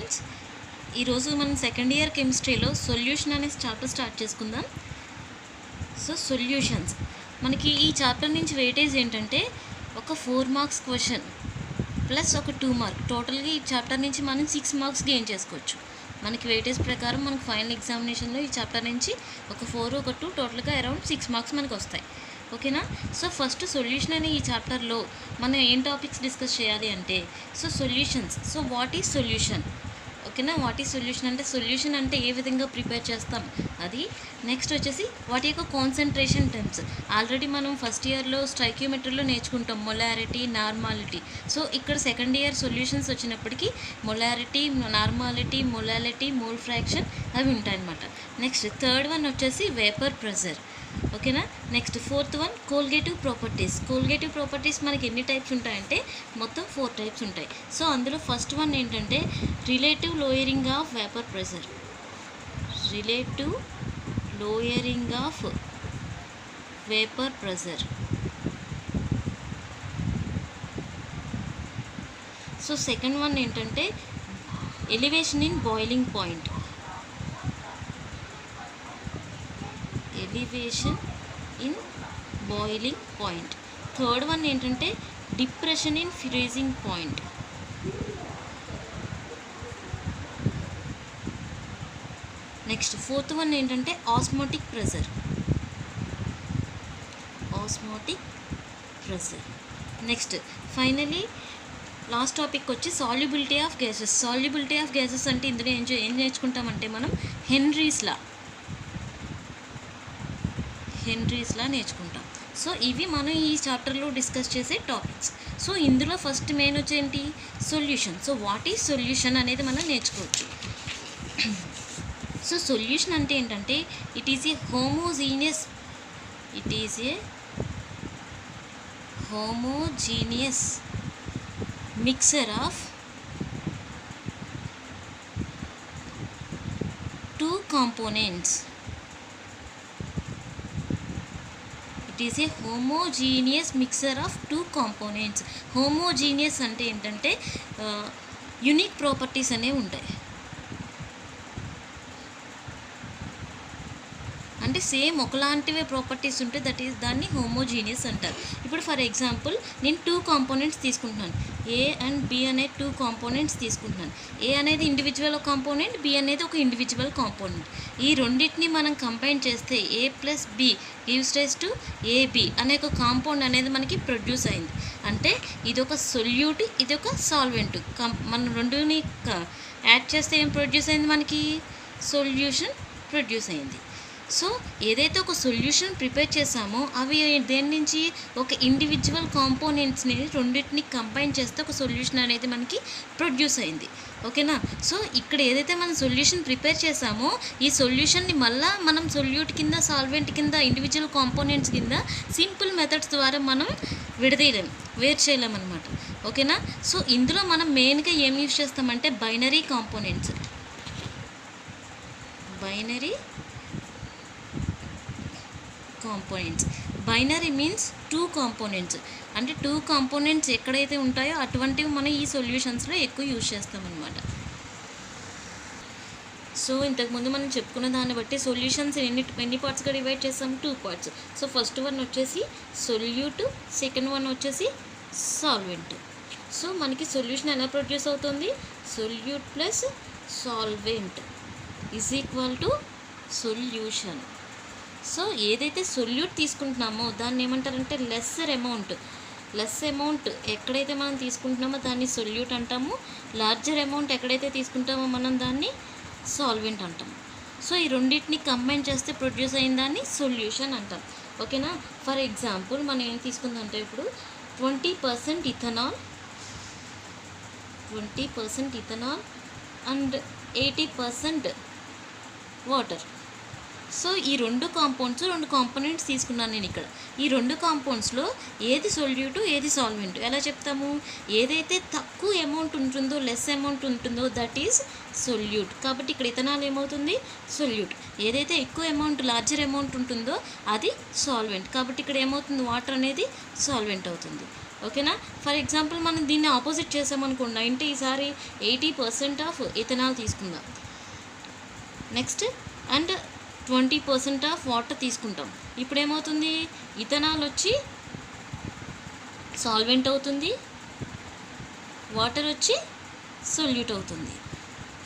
Students, ఈరోజు మనం second year కెమిస్ట్రీలో సొల్యూషన్ అనే చాప్టర్ స్టార్ట్ చేసుకుందాం. సో సొల్యూషన్స్ మనకి ఈ చాప్టర్ నుంచి వెయిటేజ్ ఏంటంటే ఒక 4 మార్క్స్ క్వశ్చన్ ప్లస్ ఒక 2 మార్క్, టోటల్గా ఈ చాప్టర్ నుంచి మనం 6 మార్క్స్ గెయిన్ చేసుకోవచ్చు. మనకి వెయిటేజ్ ప్రకారం మనకు ఫైనల్ ఎగ్జామినేషన్లో ఈ చాప్టర్ నుంచి ఒక 4 ఒక 2 టోటల్గా అరౌండ్ 6 మార్క్స్ మనకు వస్తాయి. ఓకేనా? సో ఫస్ట్ సొల్యూషన్ అనే ఈ చాప్టర్లో మనం ఏం టాపిక్స్ డిస్కస్ చేయాలి అంటే solutions. So what is solution? ఓకేనా? వాట్ ఈజ్ సొల్యూషన్ అంటే సొల్యూషన్ అంటే ఏ విధంగా ప్రిపేర్ చేస్తాం అది. నెక్స్ట్ వచ్చేసి వాటి యొక్క కాన్సన్ట్రేషన్ టైమ్స్. ఆల్రెడీ మనం ఫస్ట్ ఇయర్లో స్టైక్యోమెట్రీలో నేర్చుకుంటాం మొలారిటీ, నార్మాలిటీ. సో ఇక్కడ సెకండ్ ఇయర్ సొల్యూషన్స్ వచ్చినప్పటికీ molarity, normality, molality, mole fraction అవి ఉంటాయన్నమాట. నెక్స్ట్ థర్డ్ వన్ వచ్చేసి వేపర్ ప్రెజర్. ఓకేనా? Next fourth one colligative properties. Colligative properties మనకి ఎన్ని టైప్స్ ఉంటాయంటే మొత్తం 4 టైప్స్ ఉంటాయి. సో అందులో ఫస్ట్ వన్ ఏంటంటే relative lowering of vapour pressure. Relative lowering of vapour pressure. So second one ఏంటంటే elevation in boiling point. Elevation in boiling point. Third one ఏంటంటే depression in freezing point. Next fourth one ఏంటంటే osmotic pressure. Osmotic pressure. Next finally last topic వచ్చి solubility of gases. Solubility of gases అంటే ఇందులో ఏం నేర్చుకుంటామంటే మనం Henry's లా నేర్చుకుంటాం. So ఇవి మనం ఈ చాప్టర్లో డిస్కస్ చేసే టాపిక్స్. సో ఇందులో ఫస్ట్ మెయిన్ వచ్చేంటి solution. So what is solution అనేది మనం నేర్చుకోవచ్చు. సో సొల్యూషన్ అంటే ఏంటంటే it is a homogeneous mixture of 2 components. It is a homogeneous mixture of 2 components. Homogeneous అంటే ఏంటంటే యూనిక్ ప్రాపర్టీస్ అనేవి ఉంటాయి. అంటే సేమ్ ఒకలాంటివే ప్రాపర్టీస్ ఉంటే దాన్ని హోమోజీనియస్ అంటారు. ఇప్పుడు ఫర్ ఎగ్జాంపుల్ నేను 2 కాంపోనెంట్స్ తీసుకుంటున్నాను. ఏ అండ్ బి అనే 2 కాంపోనెంట్స్ తీసుకుంటున్నాను. ఏ అనేది ఇండివిజువల్ కాంపోనెంట్, బి అనేది ఒక ఇండివిజువల్ కాంపోనెంట్. ఈ రెండింటిని మనం కంబైన్ చేస్తే A plus B gives rise to AB అనే ఒక కాంపౌండ్ అనేది మనకి ప్రొడ్యూస్ అయింది. అంటే ఇది ఒక సొల్యూట్, ఇది ఒక సాల్వెంట్. మనం రెండుని యాడ్ చేస్తే ఏం ప్రొడ్యూస్ అయింది? మనకి సొల్యూషన్ ప్రొడ్యూస్ అయింది. సో ఏదైతే ఒక సొల్యూషన్ ప్రిపేర్ చేసామో అవి దేని నుంచి ఒక ఇండివిజువల్ కాంపోనెంట్స్ని రెండింటిని కంబైన్ చేస్తే ఒక సొల్యూషన్ అనేది మనకి ప్రొడ్యూస్ అయింది. ఓకేనా? సో ఇక్కడ ఏదైతే మనం సొల్యూషన్ ప్రిపేర్ చేసామో ఈ సొల్యూషన్ని మళ్ళీ మనం సొల్యూట్ కింద, సాల్వెంట్ కింద, ఇండివిజువల్ కాంపోనెంట్స్ కింద సింపుల్ మెథడ్స్ ద్వారా మనం వేరు చేయలేమన్నమాట. ఓకేనా? సో ఇందులో మనం మెయిన్గా ఏం యూజ్ చేస్తామంటే binary components. Binary means 2 components. అంటే 2 కాంపోనెంట్స్ ఎక్కడైతే ఉంటాయో అటువంటివి మనం ఈ సొల్యూషన్స్లో ఎక్కువ యూజ్ చేస్తామన్నమాట. సో ఇంతకుముందు మనం చెప్పుకున్న దాన్ని బట్టి సొల్యూషన్స్ ఎన్ని పార్ట్స్గా డివైడ్ చేస్తాం? 2 పార్ట్స్. సో ఫస్ట్ వన్ వచ్చేసి సొల్యూట్, సెకండ్ వన్ వచ్చేసి సాల్వెంట్. సో మనకి సొల్యూషన్ ఎలా ప్రొడ్యూస్ అవుతుంది? Solute plus solvent is equal to solution. So ఏదైతే సొల్యూట్ తీసుకుంటున్నామో దాన్ని ఏమంటారంటే లెస్సర్ అమౌంట్ ఎక్కడైతే మనం తీసుకుంటున్నామో దాన్ని సొల్యూట్ అంటాము. లార్జర్ అమౌంట్ ఎక్కడైతే తీసుకుంటామో మనం దాన్ని సాల్వెంట్ అంటాము. సో ఈ రెండింటిని కంబైన్ చేస్తే ప్రొడ్యూస్ అయిన దాన్ని సొల్యూషన్ అంటాం. ఓకేనా? ఫర్ ఎగ్జాంపుల్ మనం ఏం తీసుకుందంటే ఇప్పుడు 20% ఇథనాల్ అండ్ 80% వాటర్. సో ఈ 2 కాంపోనెంట్స్ తీసుకున్నాను నేను ఇక్కడ. ఈ 2 కాంపౌండ్స్లో ఏది సొల్యూటు, ఏది సాల్వెంట్ ఎలా చెప్తాము? ఏదైతే తక్కువ అమౌంట్ ఉంటుందో, లెస్ అమౌంట్ ఉంటుందో దట్ ఈజ్ సొల్యూట్. కాబట్టి ఇక్కడ ఇథనాల్ ఏమవుతుంది? సొల్యూట్. ఏదైతే ఎక్కువ అమౌంట్, లార్జర్ అమౌంట్ ఉంటుందో అది సాల్వెంట్. కాబట్టి ఇక్కడ ఏమవుతుంది? వాటర్ అనేది సాల్వెంట్ అవుతుంది. ఓకేనా. ఫర్ ఎగ్జాంపుల్ మనం దీన్ని ఆపోజిట్ చేసామనుకోండి, అంటే ఈసారి 80% ఆఫ్ ఇథనాల్ తీసుకుందాం. నెక్స్ట్ అండ్ 20% ఆఫ్ వాటర్ తీసుకుంటాం. ఇప్పుడు ఏమవుతుంది, ఇథనాల్ వచ్చి సాల్వెంట్ అవుతుంది, వాటర్ వచ్చి సొల్యూట్ అవుతుంది.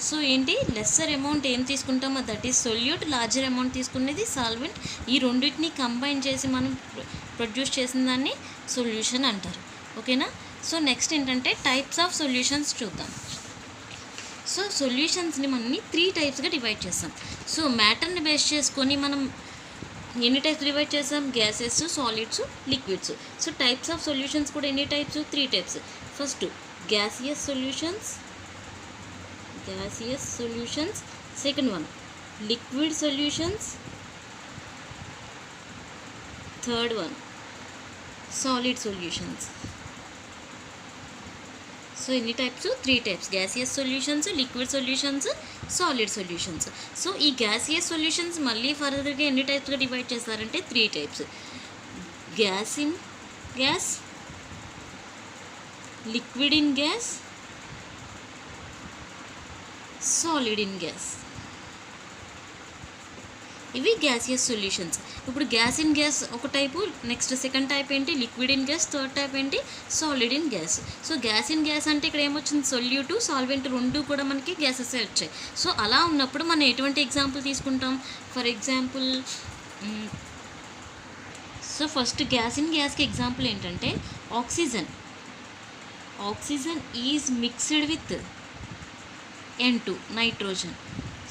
సో ఏంటి, లెస్సర్ అమౌంట్ ఏం తీసుకుంటామో that is solute, larger amount తీసుకునేది సాల్వెంట్. ఈ రెండింటిని కంబైన్ చేసి మనం ప్రొడ్యూస్ చేసిన దాన్ని సొల్యూషన్ అంటారు. ఓకేనా. సో నెక్స్ట్ ఏంటంటే టైప్స్ ఆఫ్ సొల్యూషన్స్ చూద్దాం. సో సొల్యూషన్స్ని మనం 3 టైప్స్గా డివైడ్ చేస్తాం. సో మ్యాటర్ని బేస్ చేసుకొని మనం ఎన్ని టైప్స్ డివైడ్ చేస్తాం, gases, solids, liquids. So types of solutions కూడా ఎన్ని types, 3 types. First gaseous solutions, second one liquid solutions, third one solid solutions. So ఎన్ని types, 3 types, gaseous solutions, liquid solutions, solid solutions. So ఈ gaseous solutions మళ్ళీ ఫర్దర్గా ఎన్ని టైప్స్గా divide చేస్తారంటే 3 types. Gas in gas, liquid in gas, solid in gas. ఇవి gaseous solutions. ఇప్పుడు gas in gas ఒక టైపు, నెక్స్ట్ సెకండ్ టైప్ ఏంటి liquid in gas, third type ఏంటి solid in gas. So gas in gas అంటే ఇక్కడ ఏమొచ్చింది, సొల్యూటు solvent రెండు కూడా మనకి గ్యాసెస్ వచ్చాయి. సో అలా ఉన్నప్పుడు మనం ఎటువంటి ఎగ్జాంపుల్ తీసుకుంటాం, for example so first gas in గ్యాస్కి ఎగ్జాంపుల్ ఏంటంటే oxygen is mixed with N2 nitrogen.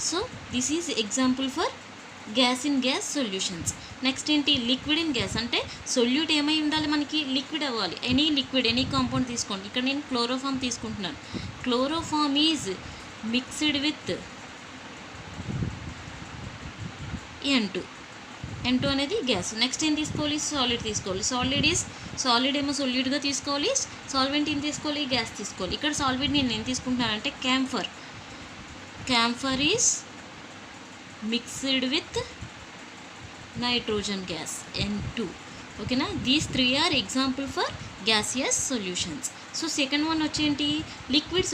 So this is example for gas in gas solutions. Next ఏంటి, లిక్విడ్ ఇన్ గ్యాస్ అంటే సొల్యూట్ ఏమై ఉండాలి, మనకి లిక్విడ్ అవ్వాలి. ఎనీ లిక్విడ్, ఎనీ కాంపౌండ్ తీసుకోండి. ఇక్కడ నేను క్లోరోఫామ్ తీసుకుంటున్నాను. Chloroform is mixed with N2 అనేది గ్యాస్. నెక్స్ట్ ఏం తీసుకోవాలి, సాలిడ్ తీసుకోవాలి. సాలిడ్ ఏమో సొల్యూట్గా తీసుకోవాలి, సాల్వెంట్ ఏం తీసుకోవాలి, గ్యాస్ తీసుకోవాలి. ఇక్కడ సాల్వెంట్ నేను ఏం తీసుకుంటున్నానంటే camphor is mixed with nitrogen gas N2. ఓకేనా. These 3 are example for gaseous solutions. So second one వచ్చేంటి, లిక్విడ్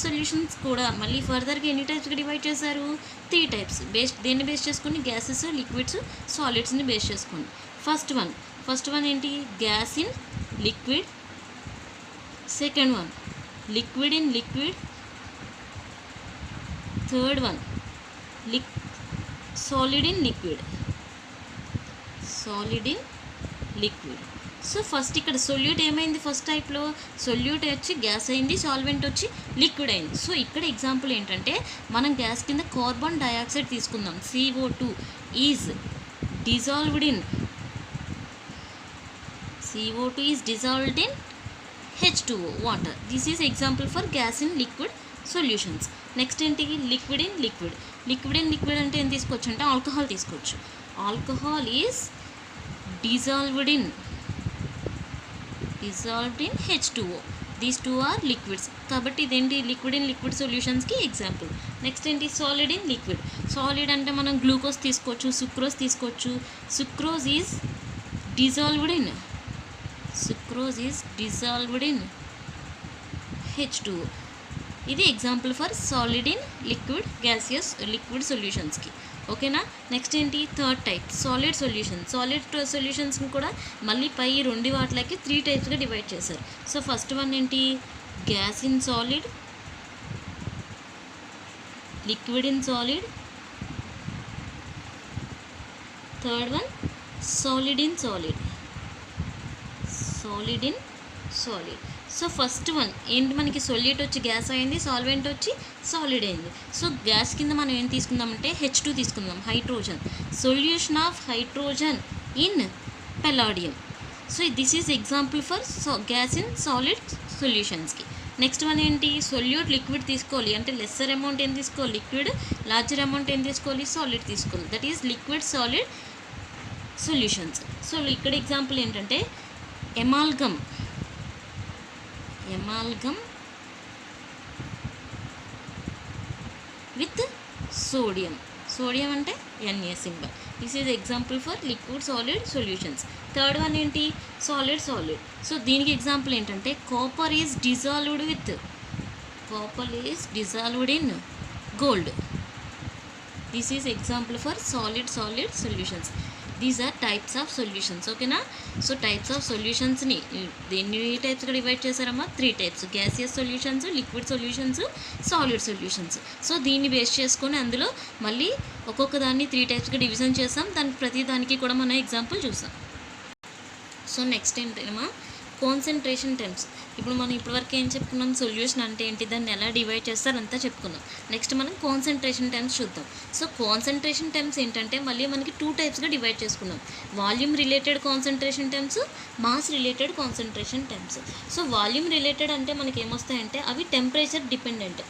సొల్యూషన్స్ కూడా మళ్ళీ ఫర్దర్గా ఎన్ని టైప్స్గా డివైడ్ చేశారు, 3 టైప్స్. దేన్ని బేస్ చేసుకుని, గ్యాసెస్, లిక్విడ్స్, సాలిడ్స్ని బేస్ చేసుకోండి. ఫస్ట్ వన్ ఏంటి, gas in liquid. Second one liquid in liquid. Third one solid in liquid. So first ఇక్కడ సొల్యూట్ ఏమైంది, ఫస్ట్ టైప్లో సొల్యూట్ వచ్చి గ్యాస్ అయింది, సాల్వెంట్ వచ్చి లిక్విడ్ అయింది. సో ఇక్కడ ఎగ్జాంపుల్ ఏంటంటే మనం గ్యాస్ కింద కార్బన్ డైఆక్సైడ్ తీసుకుందాం. CO2 is dissolved in H2O water. This is example for gas in liquid solutions. Next ఏంటి, లిక్విడ్ ఇన్ లిక్విడ్ అంటే ఏం తీసుకోవచ్చు అంటే ఆల్కహాల్ తీసుకోవచ్చు. Alcohol is dissolved in H2O. These 2 are liquids. కాబట్టి ఇదేంటి, లిక్విడ్ ఇన్ లిక్విడ్ సొల్యూషన్స్కి ఎగ్జాంపుల్. నెక్స్ట్ ఏంటి, సాలిడ్ ఇన్ లిక్విడ్. సాలిడ్ అంటే మనం గ్లూకోజ్ తీసుకోవచ్చు, సుక్రోజ్ తీసుకోవచ్చు. Sucrose is dissolved in H2O. ఇది example for solid in liquid సొల్యూషన్స్కి. ఓకేనా. నెక్స్ట్ ఏంటి, థర్డ్ టైప్ సాలిడ్ సొల్యూషన్స్ని కూడా మళ్ళీ పై 2 వాటిలకి 3 టైప్స్గా డివైడ్ చేశారు. సో ఫస్ట్ వన్ ఏంటి, gas in solid, liquid in solid, third one solid in solid. So first one ఏంటి, మనకి సొల్యూట్ వచ్చి గ్యాస్ అయింది, సాల్వెంట్ వచ్చి సాలిడ్ అయింది. సో గ్యాస్ కింద మనం ఏం తీసుకుందామంటే H2 తీసుకుందాం, hydrogen. Solution of hydrogen in palladium. So this is example for gas in solid సొల్యూషన్స్కి. నెక్స్ట్ వన్ ఏంటి, సొల్యూట్ లిక్విడ్ తీసుకోవాలి అంటే లెస్సర్ అమౌంట్ ఏం తీసుకోవాలి, లిక్విడ్. లార్జర్ అమౌంట్ ఏం తీసుకోవాలి, సాలిడ్ తీసుకోవాలి. That is liquid solid solutions. So ఇక్కడ ఎగ్జాంపుల్ ఏంటంటే ఎమాల్గమ్ విత్ సోడియం అంటే Na symbol. This is example for liquid solid solutions. Third one ఏంటి, సాలిడ్. సో దీనికి ఎగ్జాంపుల్ ఏంటంటే copper is dissolved in gold. This is example for solid solutions. These are types of solutions. ఓకేనా. So types of సొల్యూషన్స్ని దేన్ని టైప్స్గా divide చేశారమ్మా, 3 types: gaseous solutions, liquid solutions, solid solutions. So దీన్ని base చేసుకొని అందులో మళ్ళీ ఒక్కొక్క దాన్ని 3 టైప్స్గా డివిజన్ చేసాం. దానికి ప్రతి దానికి కూడా మనం ఎగ్జాంపుల్ చూసాం. సో నెక్స్ట్ ఏంటమ్మా, కాన్సన్ట్రేషన్ టర్మ్స్. ఇప్పుడు మనం ఇప్పటివరకు ఏం చెప్పుకున్నాం, సొల్యూషన్ అంటే ఏంటి, దాన్ని ఎలా డివైడ్ చేస్తారంతా చెప్పుకున్నాం. నెక్స్ట్ మనం కాన్సన్ట్రేషన్ టర్మ్స్ చూద్దాం. సో కాన్సన్ట్రేషన్ టర్మ్స్ ఏంటంటే మళ్ళీ మనకి 2 టైప్స్గా డివైడ్ చేసుకున్నాం: volume related concentration terms, mass related concentration terms. So volume related అంటే మనకి ఏమొస్తాయంటే అవి టెంపరేచర్ డిపెండ్.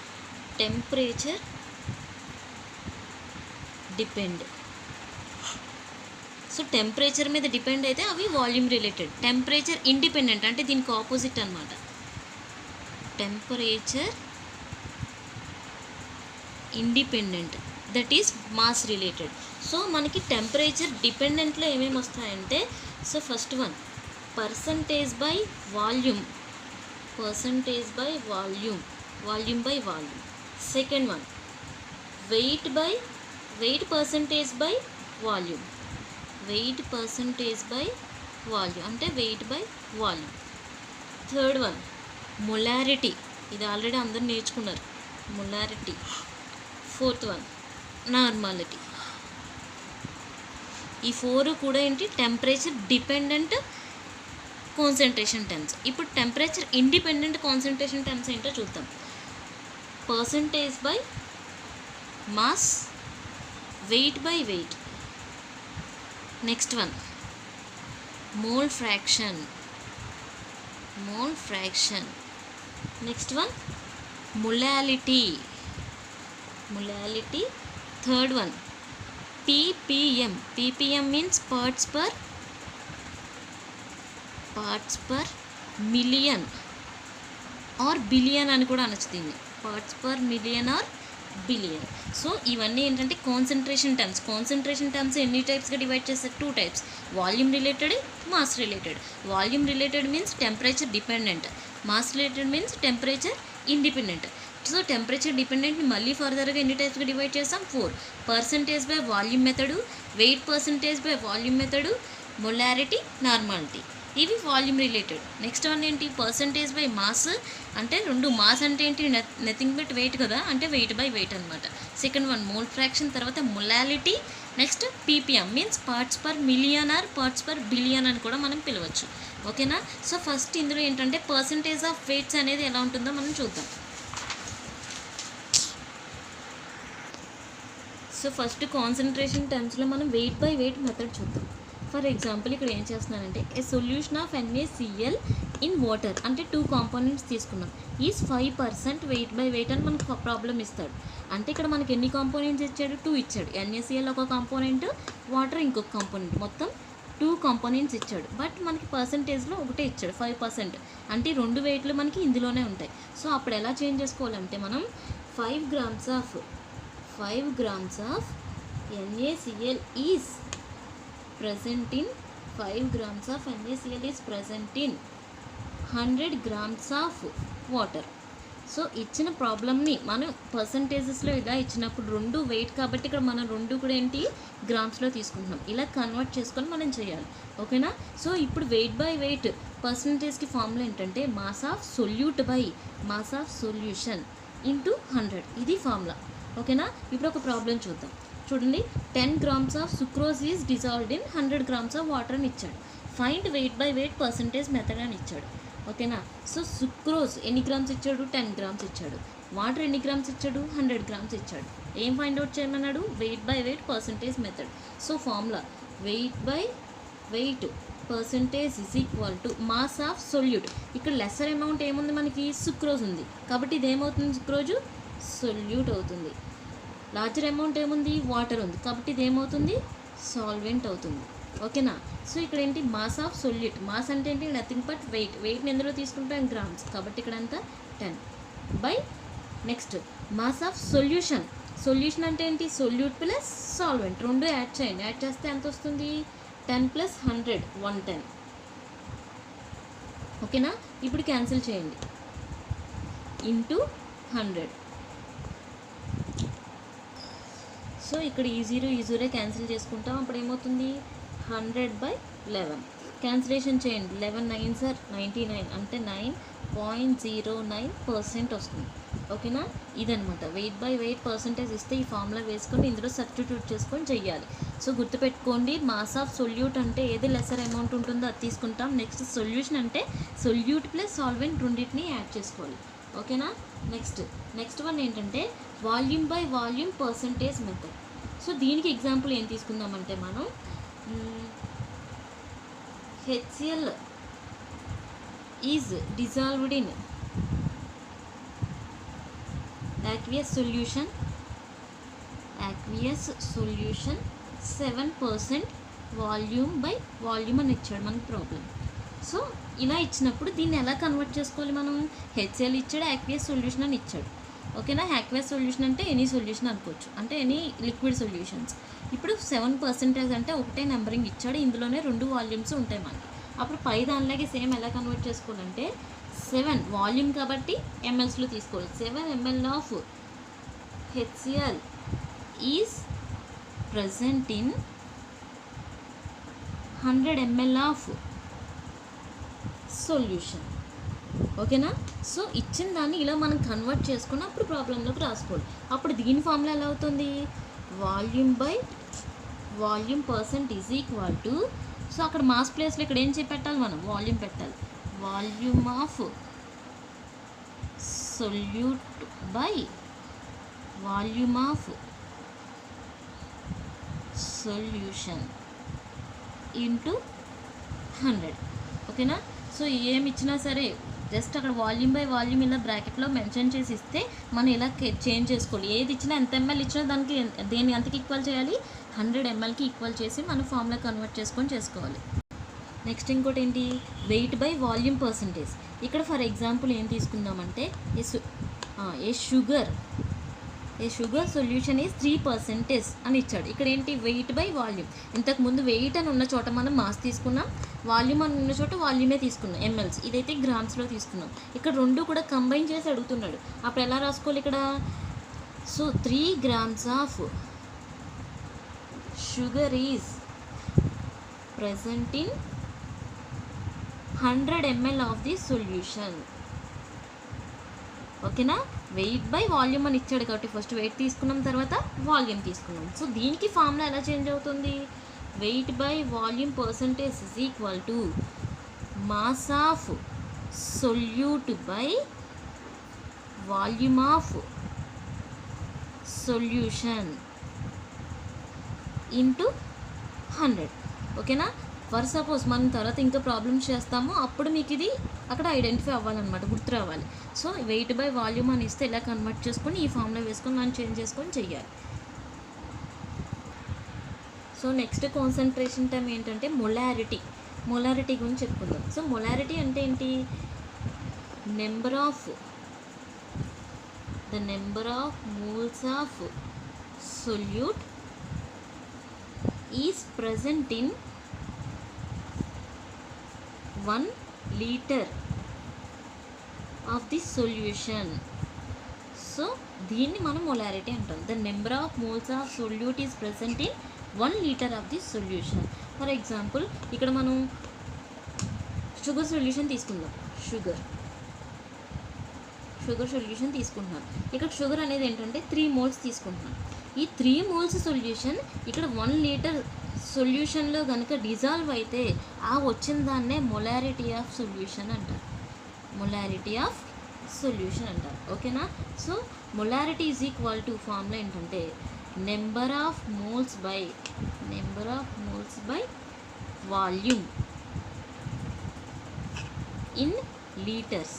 సో టెంపరేచర్ మీద డిపెండ్ అయితే అవి వాల్యూమ్ రిలేటెడ్. టెంపరేచర్ ఇండిపెండెంట్ అంటే దీనికి ఆపోజిట్ అనమాట. Temperature independent, that is mass related. So మనకి టెంపరేచర్ డిపెండెంట్లో ఏమేమి వస్తాయంటే, so first one percentage by volume. Second one weight percentage by volume. అంటే weight by volume. Third one molarity. ఇది already అందరూ నేర్చుకున్నారు, మొలారిటీ. Fourth one normality. ఈ 4 కూడా ఏంటి, టెంపరేచర్ డిపెండెంట్ కాన్సన్ట్రేషన్ టర్మ్స్. ఇప్పుడు టెంపరేచర్ ఇండిపెండెంట్ కాన్సన్ట్రేషన్ టర్మ్స్ ఏంటో చూద్దాం. Percentage by mass, weight by weight. Next one mole fraction. Next one molality. Third one ppm. Means parts per million or billion అని కూడా అనొచ్చు దీన్ని, parts per million or billion. So ఇవన్నీ ఏంటంటే concentration terms ఎన్ని టైప్స్గా డివైడ్ చేస్తారు, 2 types: volume related, mass related. Volume related means temperature dependent, mass related means temperature independent. So temperature డిపెండెంట్ని మళ్ళీ ఫర్దర్గా ఎన్ని టైప్స్గా డివైడ్ చేస్తాం, 4: percentage by volume method, weight percentage by volume method, molarity, normality. ఇవి వాల్యూమ్ రిలేటెడ్. నెక్స్ట్ వన్ ఏంటి, percentage by mass. అంటే 2 mass అంటే ఏంటి, నథింగ్ బట్ వెయిట్ కదా, అంటే వెయిట్ బై వెయిట్ అనమాట. Second one mole fraction. తర్వాత molality. Next ppm means parts per million or parts per billion అని కూడా మనం పిలవచ్చు. ఓకేనా. సో ఫస్ట్ ఇందులో ఏంటంటే పర్సంటేజ్ ఆఫ్ వెయిట్స్ అనేది ఎలా ఉంటుందో మనం చూద్దాం. సో ఫస్ట్ కాన్సన్ట్రేషన్ టర్మ్స్లో మనం వెయిట్ బై వెయిట్ మెథడ్ చూద్దాం. ఫర్ ఎగ్జాంపుల్ ఇక్కడ ఏం చేస్తున్నానంటే a solution of NaCl in water, అంటే 2 కాంపోనెంట్స్ తీసుకున్నాం, ఈజ్ 5% వెయిట్ బై వెయిట్ అని మనకు ప్రాబ్లం ఇస్తాడు. అంటే ఇక్కడ మనకి ఎన్ని కాంపోనెంట్స్ ఇచ్చాడు, 2 ఇచ్చాడు. NaCl ఒక కాంపోనెంట్, వాటర్ ఇంకొక కాంపోనెంట్, మొత్తం 2 కాంపోనెంట్స్ ఇచ్చాడు. బట్ మనకి పర్సంటేజ్లో ఒకటే ఇచ్చాడు, 5%. అంటే 2 వెయిట్లు మనకి ఇందులోనే ఉంటాయి. సో అప్పుడు ఎలా చేంజ్ చేసుకోవాలంటే మనం 5 grams of NaCl is present in 5 grams of NaCl is present in 100 grams of water. So ఇచ్చిన ప్రాబ్లమ్ని మనం పర్సంటేజెస్లో ఇలా ఇచ్చినప్పుడు 2 వెయిట్ కాబట్టి ఇక్కడ మనం 2 కూడా ఏంటి గ్రామ్స్లో తీసుకుంటున్నాం. ఇలా కన్వర్ట్ చేసుకొని మనం చేయాలి. ఓకేనా. సో ఇప్పుడు వెయిట్ బై వెయిట్ పర్సంటేజ్కి ఫార్ములా ఏంటంటే mass of solute by mass of solution into 100. ఇది ఫార్ములా. ఓకేనా. ఇప్పుడు ఒక ప్రాబ్లం చూద్దాం. చూడండి, 10 grams of sucrose is dissolved in 100 grams of water అని ఇచ్చాడు. Find wait by wait percentage method అని ఇచ్చాడు. ఓకేనా. సో సుక్రోజ్ ఎన్ని గ్రామ్స్ ఇచ్చాడు, 10 grams ఇచ్చాడు. వాటర్ ఎన్ని గ్రామ్స్ ఇచ్చాడు, 100 grams ఇచ్చాడు. ఏం ఫైండ్ అవుట్ చేయమన్నాడు, wait by wait percentage method. So formula wait by wait percentage is equal to mass of solute. ఇక్కడ లెస్సర్ అమౌంట్ ఏముంది మనకి, సుక్రోజ్ ఉంది కాబట్టి ఇది ఏమవుతుంది, సుక్రోజు సొల్యూట్ అవుతుంది. లార్జర్ అమౌంట్ ఏముంది, వాటర్ ఉంది కాబట్టి ఇది ఏమవుతుంది, సాల్వెంట్ అవుతుంది. ఓకేనా. సో ఇక్కడ ఏంటి, మాస్ ఆఫ్ సొల్యూట్. మాస్ అంటే ఏంటి, నథింగ్ బట్ వెయిట్. వెయిట్ని ఎందులో తీసుకుంటాం, గ్రామ్స్, కాబట్టి ఇక్కడ అంతా 10 by. Next mass of solution అంటే ఏంటి, సొల్యూట్ ప్లస్ సాల్వెంట్ 2 యాడ్ చేయండి. యాడ్ చేస్తే ఎంత వస్తుంది, 10 ప్లస్ 100 110. ఓకేనా? ఇప్పుడు క్యాన్సిల్ చేయండి. ఇంటూ 100. సో ఇక్కడ ఈ జీరో క్యాన్సిల్ చేసుకుంటాం. అప్పుడు ఏమవుతుంది? 100/11. క్యాన్సిలేషన్ చేయండి. 11 9s are 99 అంటే 9.09% వస్తుంది. ఓకేనా? ఇదనమాట వెయిట్ బై వెయిట్ పర్సంటేజ్ ఇస్తే ఈ ఫార్ములా వేసుకొని ఇందులో సబ్స్టిట్యూట్ చేసుకొని చెయ్యాలి. సో గుర్తుపెట్టుకోండి, మాస్ ఆఫ్ సొల్యూట్ అంటే ఏది లెసర్ అమౌంట్ ఉంటుందో అది తీసుకుంటాం. నెక్స్ట్ సొల్యూషన్ అంటే సొల్యూట్ ప్లస్ సాల్వెంట్ రెండింటిని యాడ్ చేసుకోవాలి. ఓకేనా? నెక్స్ట్ వన్ ఏంటంటే volume by volume percentage method. So దీనికి ఎగ్జాంపుల్ ఏం తీసుకుందామంటే మనం HCl is dissolved in aqueous solution 7% volume by volume అని ఇచ్చాడు మనకి ప్రాబ్లం. సో ఇలా ఇచ్చినప్పుడు దీన్ని ఎలా కన్వర్ట్ చేసుకోవాలి మనం? HCl ఇచ్చాడు, aqueous సొల్యూషన్ అని ఇచ్చాడు. ఓకేనా? aqueous సొల్యూషన్ అంటే ఎనీ సొల్యూషన్ అనుకోవచ్చు, అంటే ఎనీ లిక్విడ్ సొల్యూషన్స్. ఇప్పుడు 7% అంటే ఒకటే నెంబరింగ్ ఇచ్చాడు, ఇందులోనే 2 వాల్యూమ్స్ ఉంటాయి మనకి. అప్పుడు పై దానిలాగే సేమ్ ఎలా కన్వర్ట్ చేసుకోవాలంటే 7 వాల్యూమ్ కాబట్టి ఎంఎల్స్లో తీసుకోవాలి. 7 ml of HCl is present in 100 ml of solution. ఓకేనా? సో ఇచ్చిన దాన్ని ఇలా మనం కన్వర్ట్ చేసుకుని అప్పుడు ప్రాబ్లంలోకి రాసుకోవాలి. అప్పుడు దీని ఫార్ములా ఎలా అవుతుంది? Volume by volume percent is equal to, so అక్కడ మాస్ ప్లేస్లో ఇక్కడ ఏం పెట్టాలి మనం? వాల్యూమ్ పెట్టాలి. Volume of solute by volume of solution into 100. ఓకేనా? సో ఏమి ఇచ్చినా సరే జస్ట్ అక్కడ వాల్యూమ్ బై వాల్యూమ్ ఇలా బ్రాకెట్లో మెన్షన్ చేసి ఇస్తే మనం ఇలా చేంజ్ చేసుకోవాలి. ఏది ఇచ్చినా ఎంత ఎంఎల్ ఇచ్చినా దానికి దేని ఎంతకి ఈక్వల్ చేయాలి? 100 mlకి ఈక్వల్ చేసి మనం ఫార్ములా కన్వర్ట్ చేసుకోవాలి. నెక్స్ట్ ఇంకోటి ఏంటి? Wait by volume percentage. ఇక్కడ ఫర్ ఎగ్జాంపుల్ ఏం తీసుకుందామంటే ఏ షుగర్ సొల్యూషన్ ఈజ్ 3% అని ఇచ్చాడు. ఇక్కడ ఏంటి? Wait by volume. ఇంతకుముందు వెయిట్ అని ఉన్న చోట మనం మాస్ తీసుకున్నాం, వాల్యూమ్ అని ఉన్న చోట వాల్యూమే తీసుకున్నాం, ఎంఎల్స్. ఇదైతే గ్రామ్స్లో తీసుకున్నాం. ఇక్కడ 2 కూడా కంబైన్ చేసి అడుగుతున్నాడు. అప్పుడు ఎలా రాసుకోవాలి ఇక్కడ? So 3 grams of sugar is present in 100 ml of the solution. ఓకేనా? వెయిట్ బై వాల్యూమ్ అని ఇచ్చాడు కాబట్టి ఫస్ట్ వెయిట్ తీసుకున్నాం, తర్వాత వాల్యూమ్ తీసుకున్నాం. సో దీనికి ఫార్ములా ఎలా చేంజ్ అవుతుంది? Wait by volume percentage is equal to mass of solute by volume of solution into 100. ఓకేనా? ఫర్ సపోజ్ మనం తర్వాత ఇంకా ప్రాబ్లమ్స్ చేస్తాము, అప్పుడు మీకు ఇది అక్కడ ఐడెంటిఫై అవ్వాలన్నమాట, గుర్తు రావాలి. సో వెయిట్ బై వాల్యూమ్ అని ఇస్తే ఇలా కన్వర్ట్ చేసుకొని ఈ ఫార్ములా వేసుకొని మనం చేంజ్ చేసుకొని చెయ్యాలి. సో నెక్స్ట్ కాన్సన్ట్రేషన్ టైం ఏంటంటే మొలారిటీ గురించి చెప్పుకుందాం. సో మొలారిటీ అంటే ఏంటి? Number of moles of solute is present in 1 liter of the solution. So దీన్ని మనం మొలారిటీ అంటాం. The number of moles of solute is present in 1 liter of the solution. For example ఇక్కడ మనం sugar solution తీసుకుందాం. Sugar solution తీసుకుంటున్నాం. ఇక్కడ sugar అనేది ఏంటంటే 3 moles తీసుకుంటున్నాం. ఈ 3 moles సొల్యూషన్ ఇక్కడ 1 liter సొల్యూషన్లో కనుక డిజాల్వ్ అయితే ఆ వచ్చిన దాన్నే మొలారిటీ ఆఫ్ సొల్యూషన్ అంటారు. ఓకేనా? So molarity is equal to formula ఏంటంటే number of moles by volume in litres.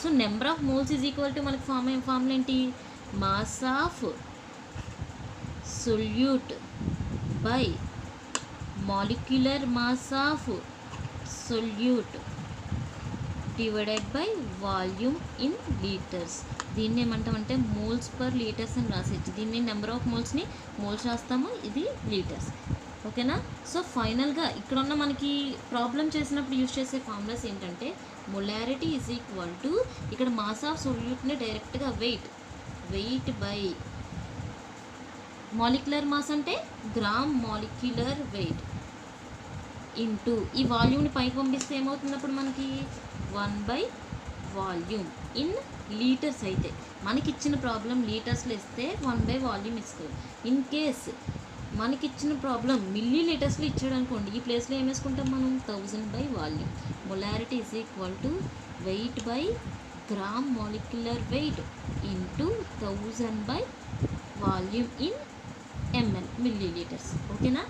So number of moles is equal to మనకి ఫార్ములా ఏంటి? Mass of solute by molecular mass of solute divided by volume in litres. దీన్ని ఏమంటామంటే moles per litres అని రాసేయచ్చు. దీన్ని number of మోల్స్ని moles రాస్తాము, ఇది litres. ఓకేనా. So ఫైనల్గా ఇక్కడ ఉన్న మనకి ప్రాబ్లం చేసినప్పుడు యూజ్ చేసే ఫార్ములాస్ ఏంటంటే మొలారిటీ ఈజ్ ఈక్వల్ టు ఇక్కడ మాస్ ఆఫ్ సొల్యూట్ని డైరెక్ట్గా వెయిట్ బై మాలిక్యులర్ మాస్ అంటే గ్రామ్ మాలిక్యులర్ వెయిట్ ఇంటూ ఈ వాల్యూమ్ని పైకి పంపిస్తే ఏమవుతున్నప్పుడు మనకి 1 వాల్యూమ్ ఇన్ లీటర్స్. అయితే మనకి ఇచ్చిన ప్రాబ్లం లీటర్స్లో ఇస్తే 1 వాల్యూమ్ ఇస్తుంది. ఇన్ కేస్ మనకిచ్చిన ప్రాబ్లం మిల్లీ లీటర్స్లో ఇచ్చాడు అనుకోండి, ఈ ప్లేస్లో ఏం వేసుకుంటాం మనం 1000 volume. Molarity is equal to weight by gram molecular weight into 1000 volume in ML millilitres. ఓకేనా.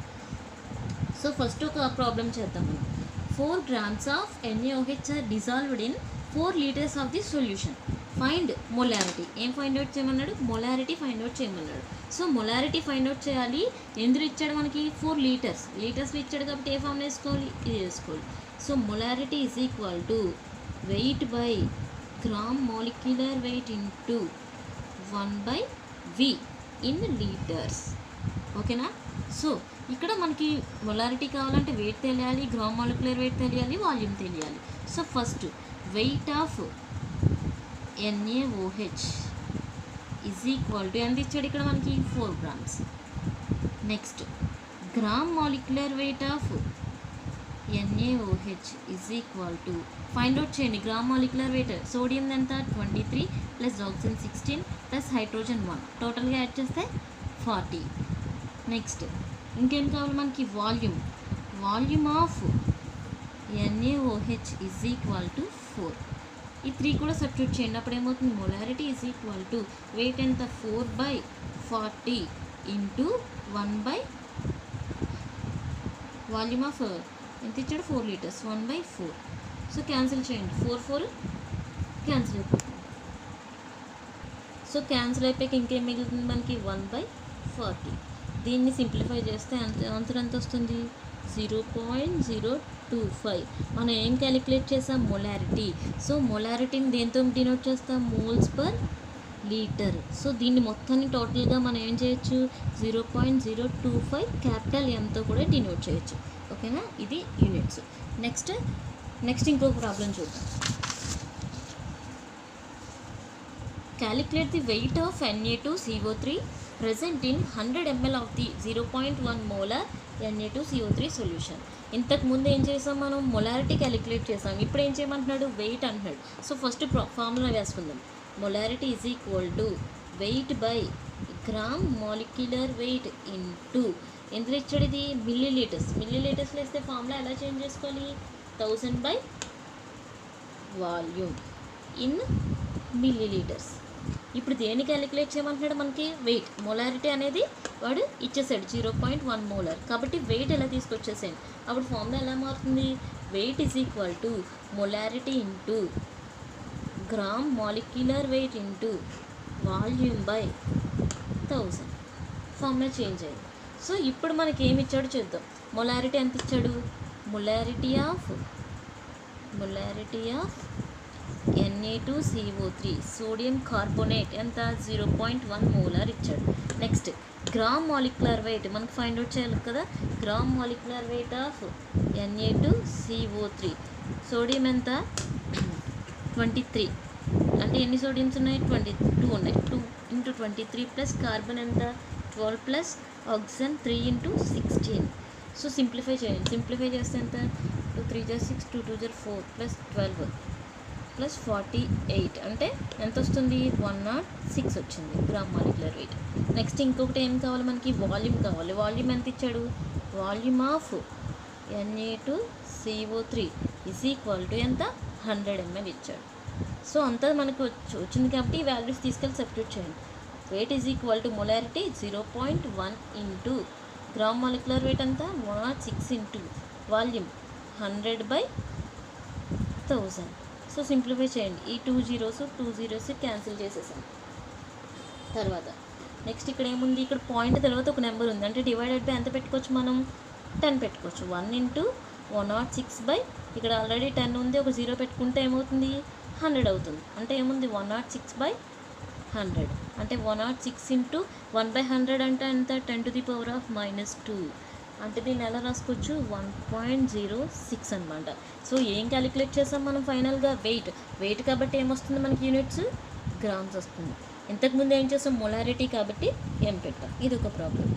సో ఫస్ట్ ఒక ప్రాబ్లం చేద్దాం మనం. 4 grams of NaOH are dissolved in 4 liters of the solution. Find molarity. ఏం find out చేయమన్నాడు? Molarity find out చేయమన్నాడు. So molarity find out చేయాలి. ఎందుకు ఇచ్చాడు మనకి? 4 liters. లీటర్స్లో ఇచ్చాడు కాబట్టి ఏ ఫామ్ వేసుకోవాలి? ఇది వేసుకోవాలి. So molarity is equal to weight by gram molecular weight into 1/V in litres. ఓకేనా. సో ఇక్కడ మనకి మొలారిటీ కావాలంటే వెయిట్ తెలియాలి, గ్రామ్ మాలిక్యులర్ వెయిట్ తెలియాలి, వాల్యూమ్ తెలియాలి. So first weight of NaOH is equal to ఎంత ఇచ్చాడు ఇక్కడ మనకి? 4 grams. Next gram molecular weight of NaOH is equal to find out చేయండి. గ్రామ్ మాలిక్యులర్ వెయిట్ సోడియం ఎంత? 23 ప్లస్ ఆక్సిజన్ 16 ప్లస్ హైడ్రోజన్ 1 టోటల్గా add చేస్తే 40. నెక్స్ట్ ఇంకేం కావాలి మనకి? Volume of NaOH is equal to 4. ఈ 3 కూడా సబ్స్టిట్యూట్ చేయండి. అప్పుడు ఏమవుతుంది? Molarity is equal to weight ఎంత? 4/40 ఇంటూ 1 వాల్యూమ్ ఆఫ్ ఎంత ఇచ్చాడు? 4 liters 1/4. సో క్యాన్సిల్ చేయండి. 4 క్యాన్సిల్ అయిపోతుంది. సో క్యాన్సిల్ అయిపోయాక ఇంకేం మిగులుతుంది మనకి? 1/40. దీన్ని సింప్లిఫై చేస్తే ఆన్సర్ ఎంత వస్తుంది? 0.025. మనం ఏం క్యాలిక్యులేట్ చేసాం? మొలారిటీ. సో మొలారిటీని దేంతో డినోట్ చేస్తాం? Moles per litre. సో దీన్ని మొత్తాన్ని టోటల్గా మనం ఏం చేయొచ్చు? 0.025 క్యాపిటల్ ఎంతో కూడా డినోట్ చేయొచ్చు. ఓకేనా. ఇది యూనిట్స్. నెక్స్ట్ ఇంకొక ప్రాబ్లం చూద్దాం. Calculate the weight of Na2CO3 present in 100 ml of the 0.1 molar Na2CO3 solution. ఇంతకుముందు ఏం చేసాం మనం? మొలారిటీ క్యాలిక్యులేట్ చేసాం. ఇప్పుడు ఏం చేయమంటున్నాడు? వెయిట్ అంటున్నాడు. సో ఫస్ట్ ఫార్ములా వేసుకుందాం. Molarity is equal to weight by gram molecular weight into ఎందులో ఇచ్చాడు? ఇది మిల్లీ లీటర్స్లో వేస్తే ఫార్ములా ఎలా చేంజ్ చేసుకోవాలి? 1000 వాల్యూమ్ ఇన్ మిల్లీ లీటర్స్. ఇప్పుడు దేన్ని క్యాలిక్యులేట్ చేయమంటున్నాడు? మనకి వెయిట్. మొలారిటీ అనేది వాడు ఇచ్చేసాడు 0.1 molar. కాబట్టి వెయిట్ ఎలా తీసుకొచ్చేసాను. అప్పుడు ఫార్ములా ఎలా మారుతుంది? Weight is equal to molarity into gram molecular weight into volume by 1000. Formula change అయింది. సో ఇప్పుడు మనకి ఏమి ఇచ్చాడో చూద్దాం. మొలారిటీ ఎంత ఇచ్చాడు? Molarity of Na2CO3 sodium carbonate ఎంత? 0.1 molar ఇచ్చాడు. నెక్స్ట్ గ్రామ్ మాలిక్యులర్ వెయిట్ మనకు ఫైండ్ అవుట్ చేయాలి కదా. Gram molecular weight of Na2CO3 sodium ఎంత? 23. అంటే ఎన్ని సోడియమ్స్ ఉన్నాయి? 22 ఉన్నాయి. 2 × 23 ప్లస్ కార్బన్ ఎంత? 12 ప్లస్ ఆక్సిజన్ 3 × 16. సో సింప్లిఫై చేయండి. సింప్లిఫై చేస్తే ఎంత? 2 3 6 2 2 4 ప్లస్ 12 ప్లస్ 48 అంటే ఎంత వస్తుంది? 106 వచ్చింది గ్రామ్ మాలిక్యులర్ వెయిట్. నెక్స్ట్ ఇంకొకటి ఏం కావాలి మనకి? వాల్యూమ్ కావాలి. వాల్యూమ్ ఎంత ఇచ్చాడు? Volume of Na2CO3 is equal to ఎంత? 100 ml ఇచ్చాడు. సో అంతా మనకు వచ్చింది కాబట్టి ఈ వాల్యూస్ తీసుకెళ్ళి సబ్స్టిట్యూట్ చేయండి. Weight is equal to molarity 0.1 into gram molecular weight అంతా 106 ఇంటూ వాల్యూమ్ 100/1000. సో సింప్లిఫై చేయండి. ఈ 2 zeros క్యాన్సిల్ చేసేసాం. తర్వాత నెక్స్ట్ ఇక్కడ ఏముంది? ఇక్కడ పాయింట్ తర్వాత ఒక నెంబర్ ఉంది. అంటే డివైడెడ్ బై ఎంత పెట్టుకోవచ్చు మనం? 10 పెట్టుకోవచ్చు. 1 × 106 ఇక్కడ ఆల్రెడీ 10 ఉంది. ఒక 0 పెట్టుకుంటే ఏమవుతుంది? 100 అవుతుంది. అంటే ఏముంది? 106/100 అంటే 106 × 1/100 అంటే ఎంత? 10⁻⁻2 అంటే దీన్ని ఎలా రాసుకోవచ్చు 1.06 అనమాట. సో ఏం క్యాలిక్యులేట్ చేసాం మనం ఫైనల్గా వెయిట్ కాబట్టి ఏమొస్తుంది మనకి యూనిట్స్ గ్రామ్స్ వస్తుంది. ఇంతకుముందు ఏం చేసాం మొలారిటీ కాబట్టి ఏం పెట్టాం. ఇది ఒక ప్రాబ్లం.